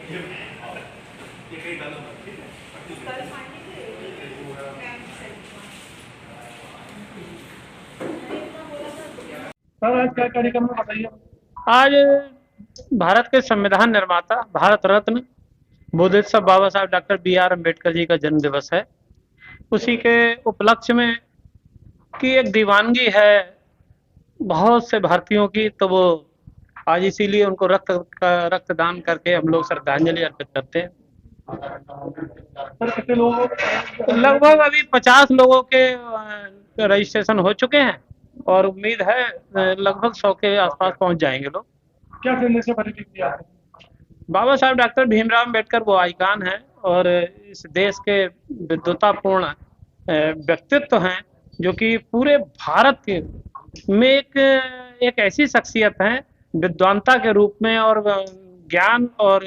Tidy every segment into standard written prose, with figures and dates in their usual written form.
Sir आज क्या कार्यक्रम में बताइए। आज भारत के संविधान निर्माता, भारत रत्न बोधिसत्व बाबा साहब डॉक्टर B.R. अम्बेडकर जी का जन्म दिवस है। उसी के उपलक्ष्य में की एक दीवानगी है बहुत से भारतीयों की, तो वो आज इसीलिए उनको रक्तदान करके हम लोग श्रद्धांजलि अर्पित करते हैं। सर कितने लोग लगभग अभी 50 लोगों के रजिस्ट्रेशन हो चुके हैं और उम्मीद है लगभग 100 के आसपास पहुंच जाएंगे लोग। क्या करने से परिचित किया है? बाबा साहब डॉक्टर भीमराव अम्बेडकर वो आइकान हैं और इस देश के विद्वतापूर्ण व्यक्तित्व हैं जो कि पूरे भारत के में एक ऐसी शख्सियत हैं विद्वानता के रूप में और ज्ञान और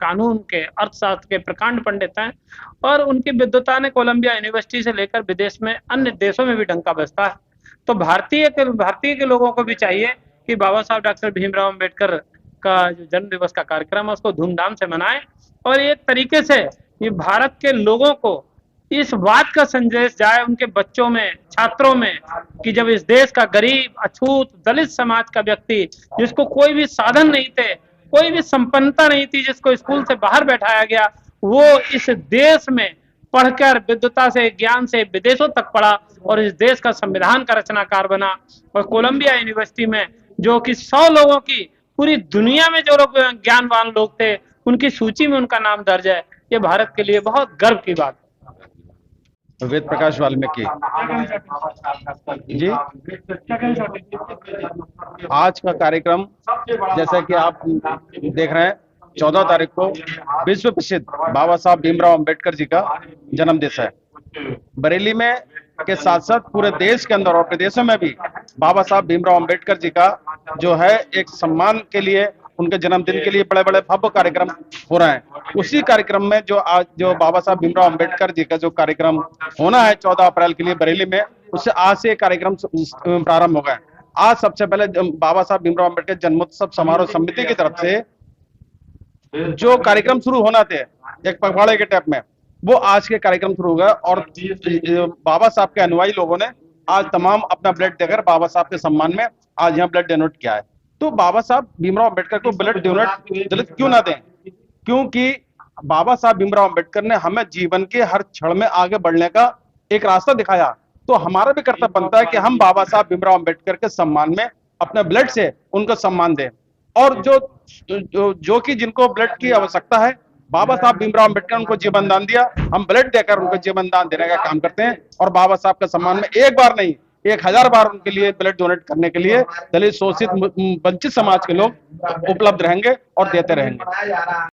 कानून के अर्थशास्त्र के प्रकांड पंडित हैं और उनकी विद्वता ने कोलंबिया यूनिवर्सिटी से लेकर विदेश में अन्य देशों में भी डंका बजता है। तो भारतीय के लोगों को भी चाहिए कि बाबा साहब डॉक्टर भीमराव अम्बेडकर का जो जन्म दिवस का कार्यक्रम है उसको धूमधाम से मनाएं और एक तरीके से ये भारत के लोगों को इस बात का संदेश जाए उनके बच्चों में, छात्रों में, कि जब इस देश का गरीब, अछूत, दलित समाज का व्यक्ति जिसको कोई भी साधन नहीं थे, कोई भी संपन्नता नहीं थी, जिसको स्कूल से बाहर बैठाया गया, वो इस देश में पढ़कर विद्वता से, ज्ञान से विदेशों तक पढ़ा और इस देश का संविधान का रचनाकार बना। और कोलंबिया यूनिवर्सिटी में जो कि 100 लोगों की पूरी दुनिया में जो लोग ज्ञानवान लोग थे उनकी सूची में उनका नाम दर्ज है, ये भारत के लिए बहुत गर्व की बात है। वेद प्रकाश वाल्मीकि जी। क्या कहना चाहते हैं? आज का कार्यक्रम जैसा कि आप देख रहे हैं 14 तारीख को विश्व प्रसिद्ध बाबा साहब भीमराव अंबेडकर जी का जन्म दिवस है। बरेली में के साथ साथ पूरे देश के अंदर और प्रदेशों में भी बाबा साहब भीमराव अंबेडकर जी का जो है एक सम्मान के लिए, उनके जन्मदिन के लिए बड़े बड़े भव्य कार्यक्रम हो रहे हैं। उसी कार्यक्रम में जो आज जो बाबा साहब भीमराव अंबेडकर जी का जो कार्यक्रम होना है 14 अप्रैल के लिए बरेली में, उससे आज से कार्यक्रम प्रारंभ हो गए। आज सबसे पहले बाबा साहब भीमराव अंबेडकर जन्मोत्सव समारोह समिति की तरफ से जो कार्यक्रम शुरू होना थे एक पखवाड़े के टाइप में, वो आज के कार्यक्रम शुरू हो गया और बाबा साहब के अनुयायी लोगों ने आज तमाम अपना ब्लड देकर बाबा साहब के सम्मान में आज यहाँ ब्लड डोनेट किया है। तो बाबा साहब भीमराव अंबेडकर को ब्लड डोनेट क्यों ना दें? क्योंकि बाबा साहब भीमराव अंबेडकर ने हमें जीवन के हर क्षण में आगे बढ़ने का एक रास्ता दिखाया। तो हमारा भी कर्तव्य बनता है कि हम बाबा साहब भीमराव अंबेडकर के सम्मान में अपने ब्लड से उनको सम्मान दें। और जो कि जिनको ब्लड की आवश्यकता है, बाबा साहब भीमराव अंबेडकर उनको जीवन दान दिया, हम ब्लड देकर उनको जीवन दान देने का काम करते हैं और बाबा साहब के सम्मान में एक बार नहीं 1000 बार उनके लिए ब्लड डोनेट करने के लिए दलित, शोषित, वंचित समाज के लोग उपलब्ध रहेंगे और देते रहेंगे।